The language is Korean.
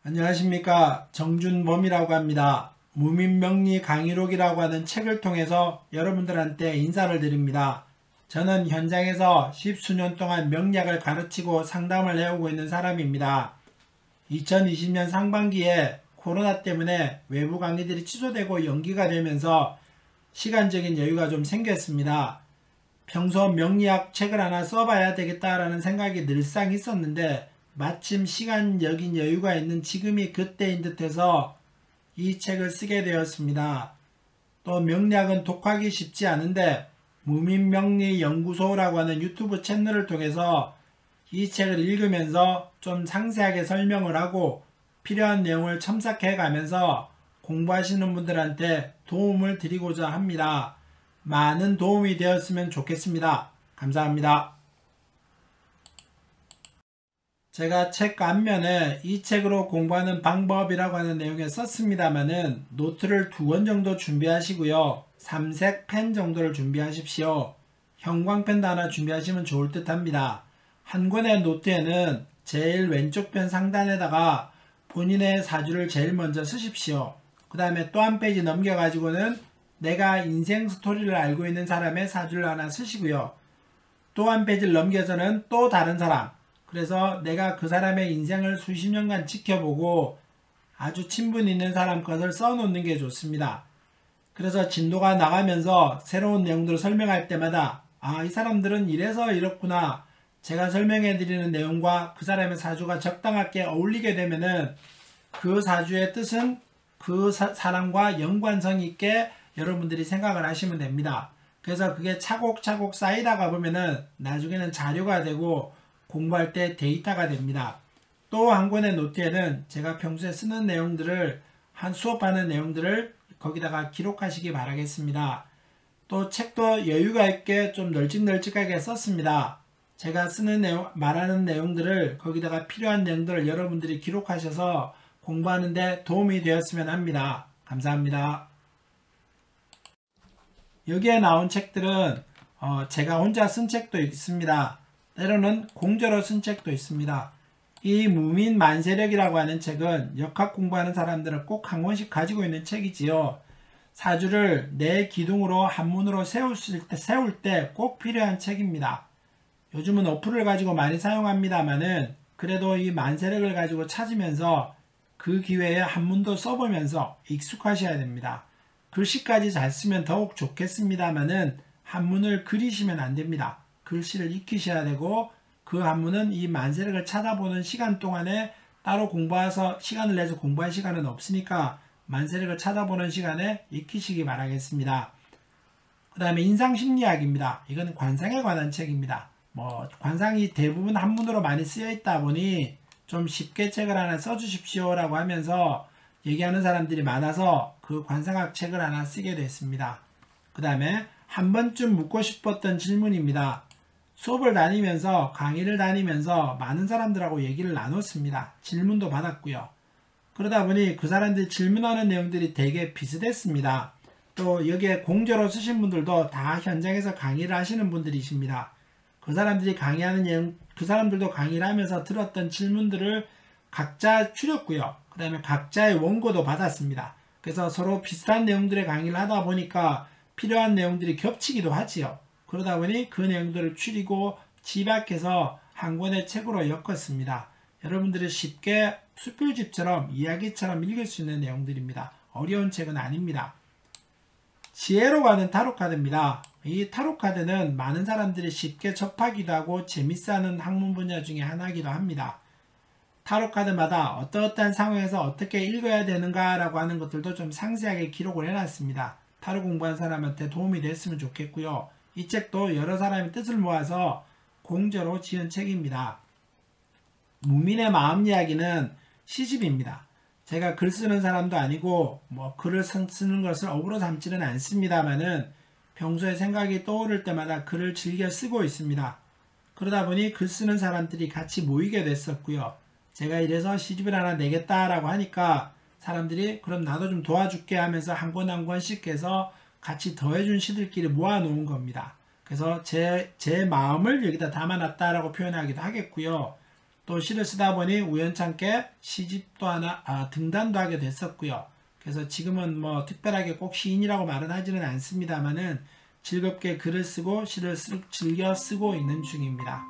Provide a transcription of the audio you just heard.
안녕하십니까, 정준범이라고 합니다. 무민명리 강의록이라고 하는 책을 통해서 여러분들한테 인사를 드립니다. 저는 현장에서 10수년 동안 명리학을 가르치고 상담을 해오고 있는 사람입니다. 2020년 상반기에 코로나 때문에 외부 강의들이 취소되고 연기가 되면서 시간적인 여유가 좀 생겼습니다. 평소 명리학 책을 하나 써봐야 되겠다라는 생각이 늘상 있었는데 마침 시간적인 여유가 있는 지금이 그때인 듯해서 이 책을 쓰게 되었습니다. 또 명리학은 독하기 쉽지 않은데 무민명리연구소라고 하는 유튜브 채널을 통해서 이 책을 읽으면서 좀 상세하게 설명을 하고 필요한 내용을 첨삭해 가면서 공부하시는 분들한테 도움을 드리고자 합니다. 많은 도움이 되었으면 좋겠습니다. 감사합니다. 제가 책 앞면에 이 책으로 공부하는 방법이라고 하는 내용에 썼습니다만은 노트를 2권 정도 준비하시고요. 삼색 펜 정도를 준비하십시오. 형광펜도 하나 준비하시면 좋을 듯 합니다. 한 권의 노트에는 제일 왼쪽 편 상단에다가 본인의 사주를 제일 먼저 쓰십시오. 그 다음에 또 한 페이지 넘겨가지고는 내가 인생 스토리를 알고 있는 사람의 사주를 하나 쓰시고요. 또 한 페이지를 넘겨서는 또 다른 사람, 그래서 내가 그 사람의 인생을 수십 년간 지켜보고 아주 친분 있는 사람 것을 써놓는 게 좋습니다. 그래서 진도가 나가면서 새로운 내용들을 설명할 때마다 이 사람들은 이래서 이렇구나, 제가 설명해 드리는 내용과 그 사람의 사주가 적당하게 어울리게 되면은 그 사주의 뜻은 그 사람과 연관성 있게 여러분들이 생각을 하시면 됩니다. 그래서 그게 차곡차곡 쌓이다가 보면은 나중에는 자료가 되고 공부할 때 데이터가 됩니다. 또 한 권의 노트에는 제가 평소에 쓰는 내용들을, 수업하는 내용들을 거기다가 기록하시기 바라겠습니다. 또 책도 여유가 있게 좀 널찍널찍하게 썼습니다. 제가 쓰는 내용, 말하는 내용들을 거기다가 필요한 내용들을 여러분들이 기록하셔서 공부하는데 도움이 되었으면 합니다. 감사합니다. 여기에 나온 책들은 제가 혼자 쓴 책도 있습니다. 때로는 공저로 쓴 책도 있습니다. 이 무민만세력이라고 하는 책은 역학 공부하는 사람들은 꼭 한 권씩 가지고 있는 책이지요. 사주를 내 기둥으로 한문으로 세울 때 꼭 필요한 책입니다. 요즘은 어플을 가지고 많이 사용합니다만은 그래도 이 만세력을 가지고 찾으면서 그 기회에 한문도 써보면서 익숙하셔야 됩니다. 글씨까지 잘 쓰면 더욱 좋겠습니다만은 한문을 그리시면 안 됩니다. 글씨를 익히셔야 되고 그 한문은 이 만세력을 찾아보는 시간 동안에 따로 공부해서 시간을 내서 공부할 시간은 없으니까 만세력을 찾아보는 시간에 익히시기 바라겠습니다. 그 다음에 인상심리학입니다. 이건 관상에 관한 책입니다. 관상이 대부분 한문으로 많이 쓰여 있다 보니 좀 쉽게 책을 하나 써주십시오 라고 하면서 얘기하는 사람들이 많아서 그 관상학 책을 하나 쓰게 됐습니다. 그 다음에 한 번쯤 묻고 싶었던 질문입니다. 수업을 다니면서, 강의를 다니면서 많은 사람들하고 얘기를 나눴습니다. 질문도 받았고요. 그러다 보니 그 사람들이 질문하는 내용들이 되게 비슷했습니다. 또 여기에 공저로 쓰신 분들도 다 현장에서 강의를 하시는 분들이십니다. 그 사람들이 강의하는 내용, 그 사람들도 강의를 하면서 들었던 질문들을 각자 추렸고요. 그 다음에 각자의 원고도 받았습니다. 그래서 서로 비슷한 내용들의 강의를 하다 보니까 필요한 내용들이 겹치기도 하지요. 그러다 보니 그 내용들을 추리고 집약해서 한 권의 책으로 엮었습니다. 여러분들이 쉽게 수필집처럼 이야기처럼 읽을 수 있는 내용들입니다. 어려운 책은 아닙니다. 지혜로 가는 타로카드입니다. 이 타로카드는 많은 사람들이 쉽게 접하기도 하고 재밌어하는 학문 분야 중에 하나이기도 합니다. 타로카드마다 어떠한 상황에서 어떻게 읽어야 되는가 라고 하는 것들도 좀 상세하게 기록을 해놨습니다. 타로 공부한 사람한테 도움이 됐으면 좋겠고요. 이 책도 여러 사람의 뜻을 모아서 공저로 지은 책입니다. 무민의 마음 이야기는 시집입니다. 제가 글 쓰는 사람도 아니고 글을 쓰는 것을 업으로 삼지는 않습니다만은 평소에 생각이 떠오를 때마다 글을 즐겨 쓰고 있습니다. 그러다 보니 글 쓰는 사람들이 같이 모이게 됐었고요. 제가 이래서 시집을 하나 내겠다라고 하니까 사람들이 그럼 나도 좀 도와줄게 하면서 한 권 한 권씩 해서 같이 더해준 시들끼리 모아놓은 겁니다. 그래서 제 마음을 여기다 담아놨다라고 표현하기도 하겠고요. 또 시를 쓰다 보니 우연찮게 시집도 하나, 등단도 하게 됐었고요. 그래서 지금은 뭐 특별하게 꼭 시인이라고 말은 하지는 않습니다만은 즐겁게 글을 쓰고 시를 즐겨 쓰고 있는 중입니다.